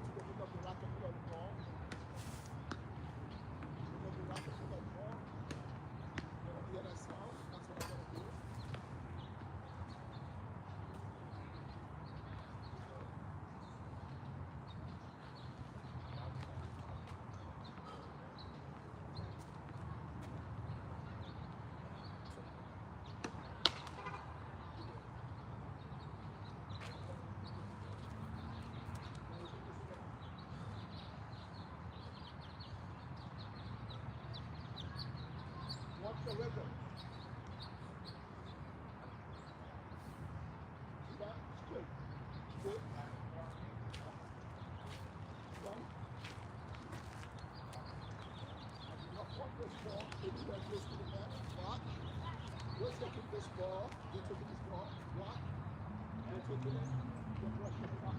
to the middle of the racket, middle of the ball. Middle of the racket, middle of the ball. When I hear that sound, that's what I'm going to do. Watch the rhythm. See that? Straight. Straight. One. I do not want this ball anywhere close to the net. Watch. You're taking this ball. You're taking this ball. Watch. You're taking it. You're brushing it up.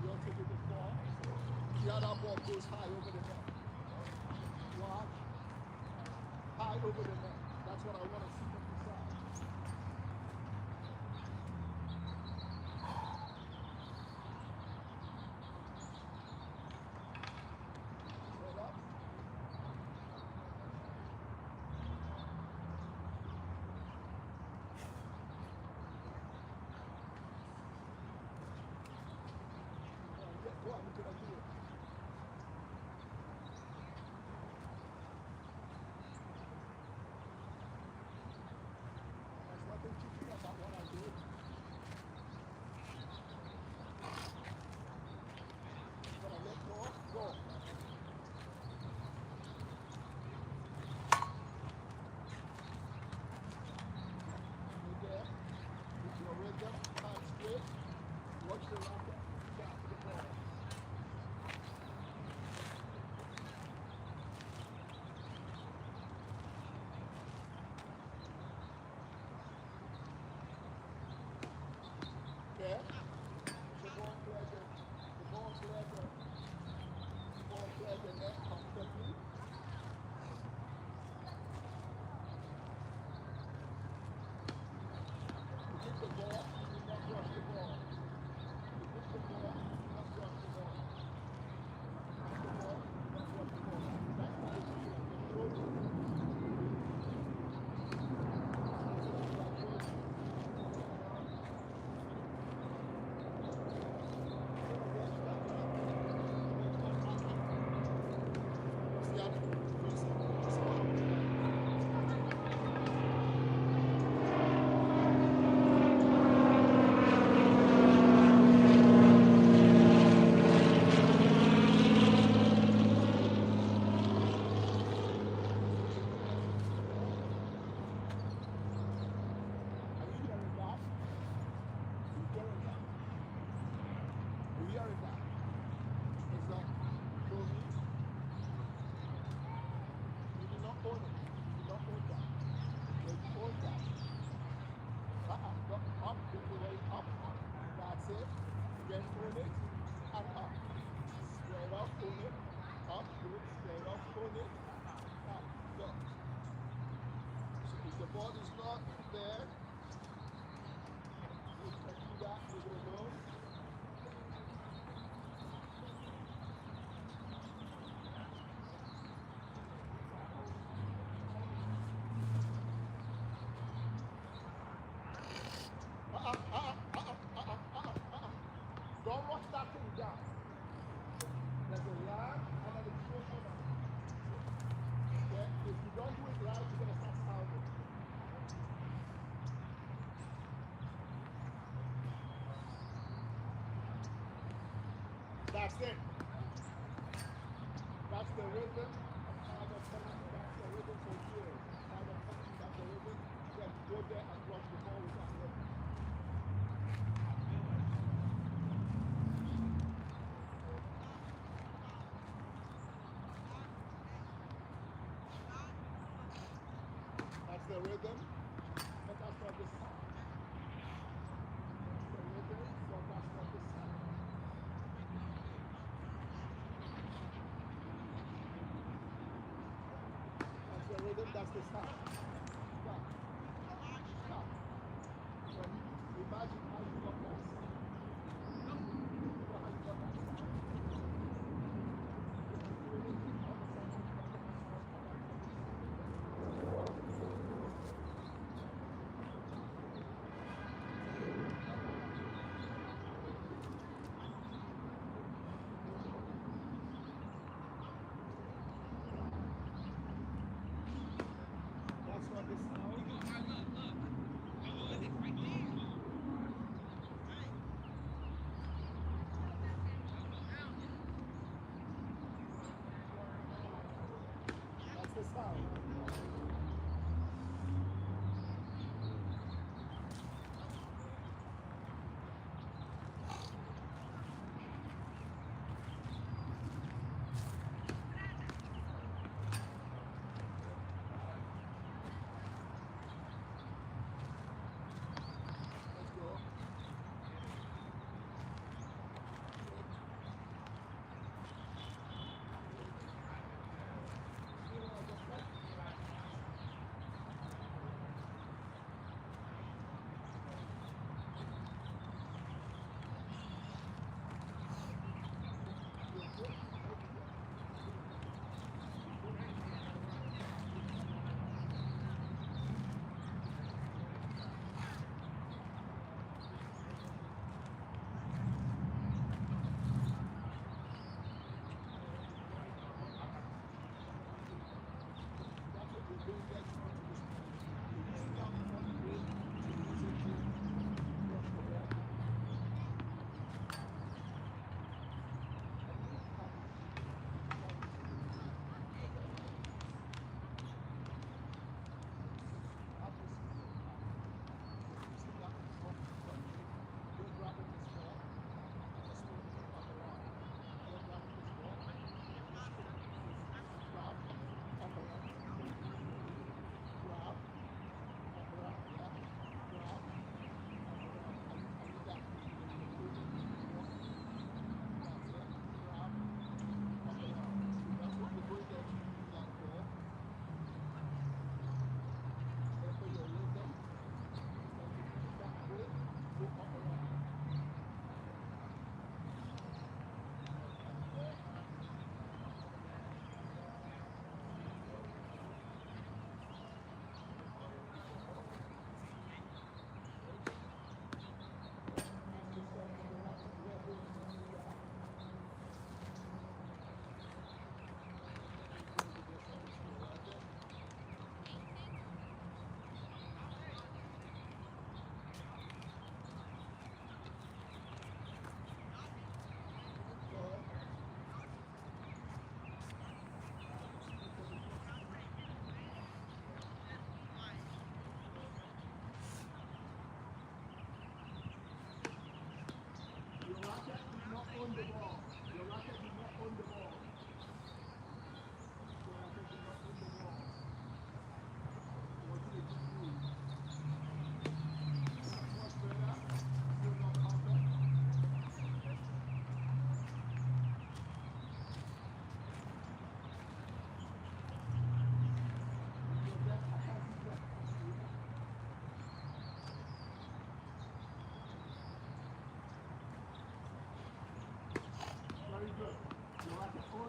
You're taking this ball. The other ball goes high over the net. Watch. High over the net. That's what I want to see from the side. Set up. Go on, we're going to do it. There's nothing cheeky about what I did. Gonna let go. Go. Right there. With your rhythm, time straight. Watch the racket. Back to the ball. Okay? The ball clears the net comfortably. You hit the ball, you do not rush the ball. You hit the ball, you do not rush the ball. You hit the ball, you do not rush the ball. That's why it's controlling. The ball is not there. You can do that, leave it alone. Don't rush that thing down. There's a line and an expression on it. Okay? If you don't do it right, you're going to start sounding. That's it. That's the rhythm. That's the rhythm for years. That's the rhythm. Then go there and rush the ball with that rhythm. That's the rhythm. But that's not the sound. That's the rhythm, but that's not the sound. That's the rhythm, that's the sound. Stop. Stop. Imagine how you got that sound.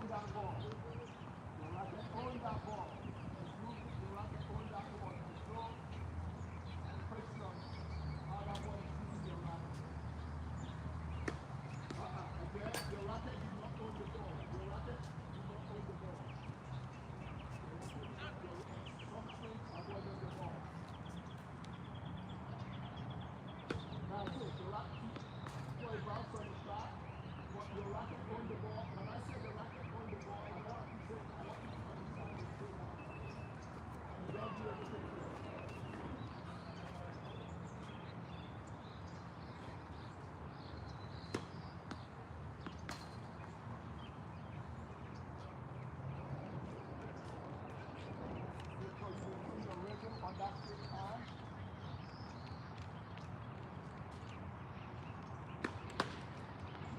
that ball. Your racket on that ball. As you put your racket on that ball, control and pressure how that ball is hitting your racket. Again, your racket did not own the ball. Your racket did not own the ball. Some strings avoided the ball. Now good. Your racket, for a bounce on the start, but your racket on the ball. When I say the racket on the ball, I want you to say, I want you to understand this thing now. You don't do anything here. Because you will see your rhythm on that straight time.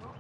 No.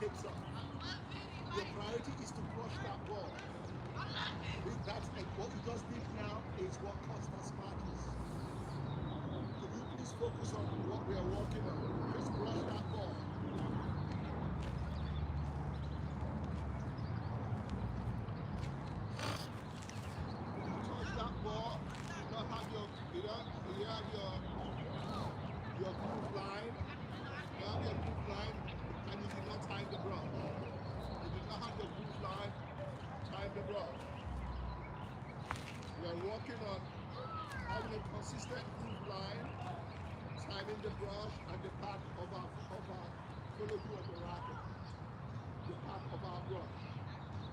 takes off. Your priority is to crush that ball. That's what you just did now is what cost us matches. Could you please focus on what we are working on? Just crush that ball. Touch that ball. You don't have your groove line. You have your groove line, and you did not time the brush. You did not have your groove line, time the brush. We are working on having a consistent groove line, timing the brush, and the path of our follow through of the racket. The path of our brush.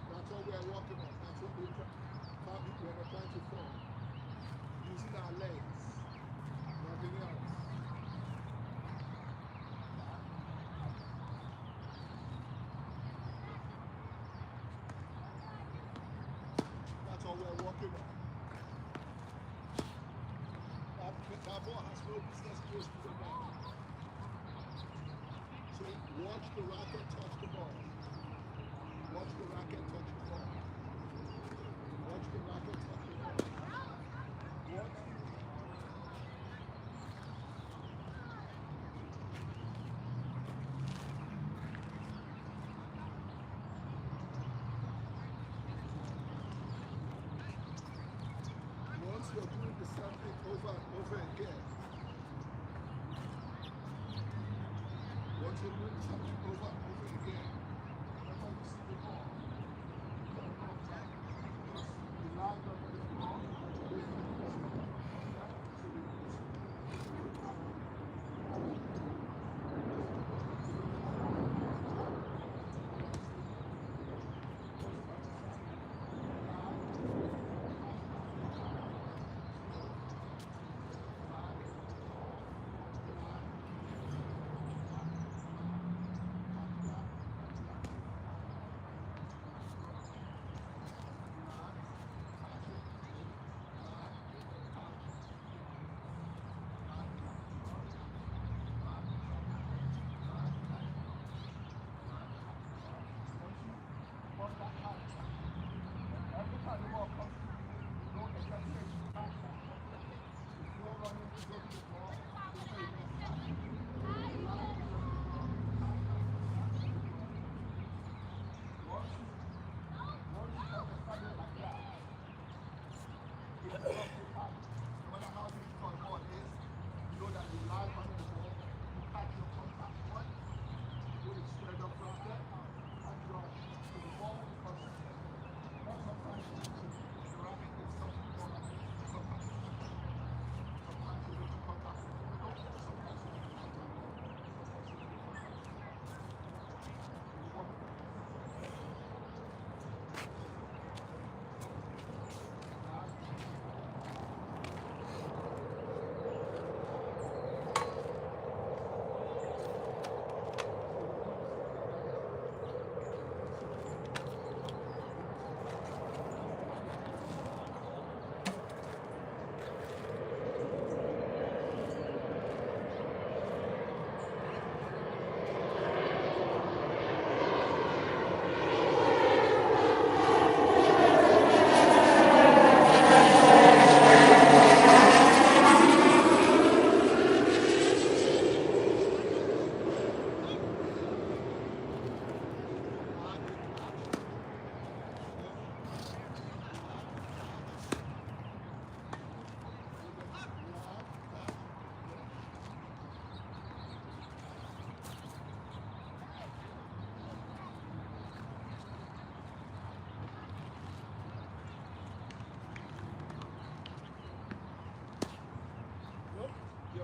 That's what we are working on. That's what we're trying to form. Using our legs. Nothing else. That's all we're working on. That ball has no business close to the ball. So watch the racket touch the ball. Watch the racket touch the ball. Watch the racket touch the ball. Watch. Once you're doing the same thing over and over again, once you're doing something over and over again, whenever you see the ball, you land on the ball,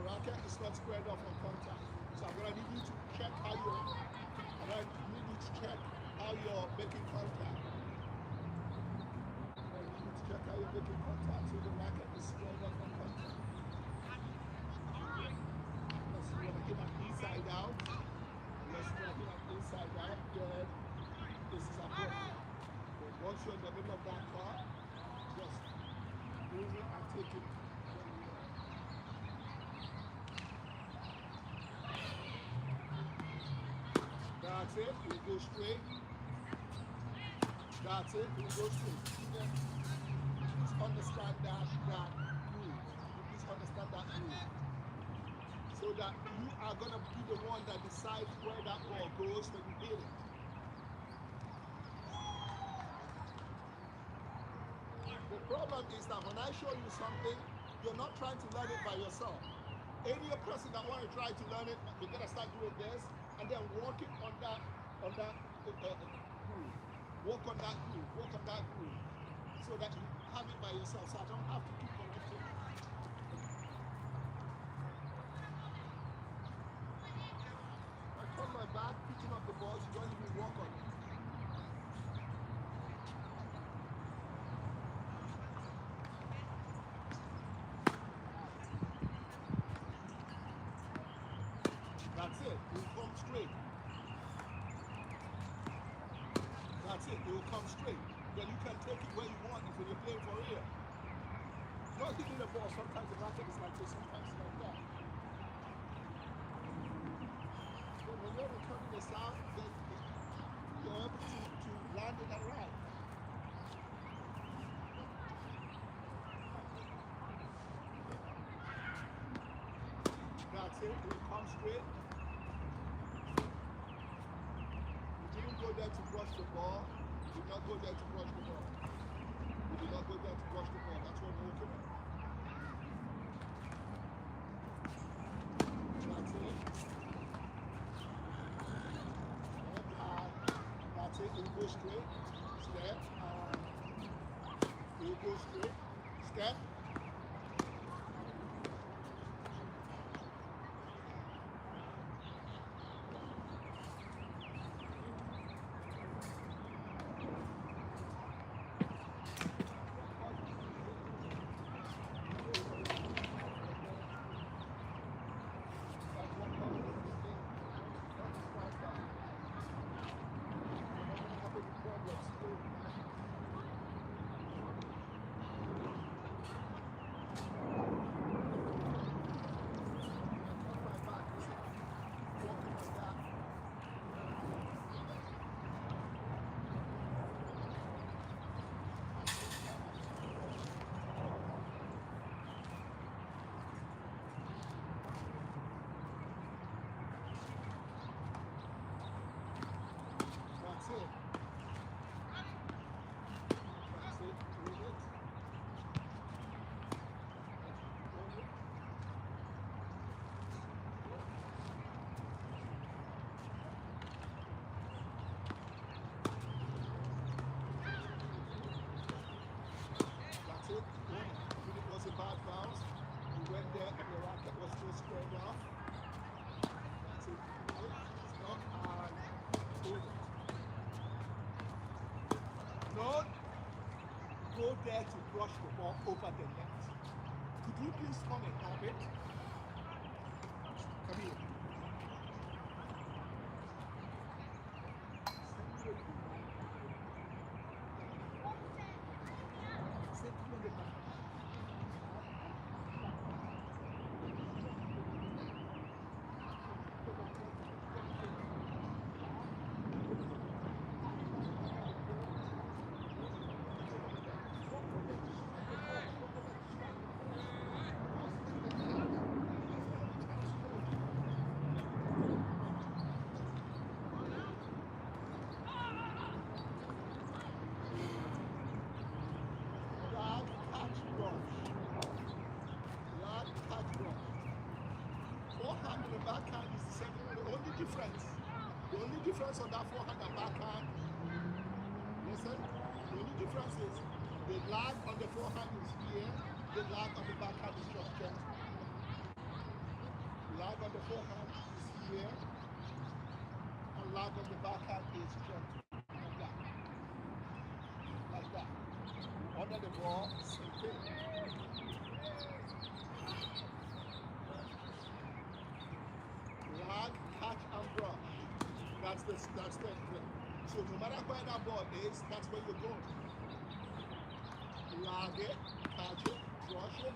racket is not squared off on contact. So I'm going to need you to check how you're making contact. I'm going to need you to check how you're making contact so the racket is squared off on contact. Let's see what I get inside out. Let's see what I get inside out. Good. This is a hook. But once you're in the middle of that car, just move it and take it. That's That's it. You go straight. That's it. You go straight. Please understand that rule. Please understand that rule. So that you are gonna be the one that decides where that ball goes when you hit it. The problem is that when I show you something, you're not trying to learn it by yourself. Any person that want to try to learn it, you're gonna start doing this and then walking on that groove. Walk on that groove. Walk on that groove, so that you have it by yourself. So I don't have to keep correcting. I turn my back, picking up the balls. You don't even walk on it. That's it. It will come straight. That's it. It will come straight. Then you can take it where you want if you're playing for real. Not hitting the ball. Sometimes the racket is like this. Sometimes it's like that. But when you're returning the sound, then you're able to land it right. That's it. It will come straight. You didn't go there to brush the ball. You did not go there to brush the ball. You did not go there to brush the ball. That's what we're looking at. That's it. That's it. You go straight. Step. You go straight. Step. Go there to brush the ball over the net. Could you please come and help it? Come here. The only difference on that forehand and backhand, listen, the only difference is the lag on the forehand is here, the lag on the backhand is just gentle. Lag on the forehand is here, and lag on the backhand is gentle. Like that. Like that. Under the ball, same thing. Lag, catch, and brush. That's the thing. So no matter where that ball is, that's where you're going. Lag it, catch it, brush it,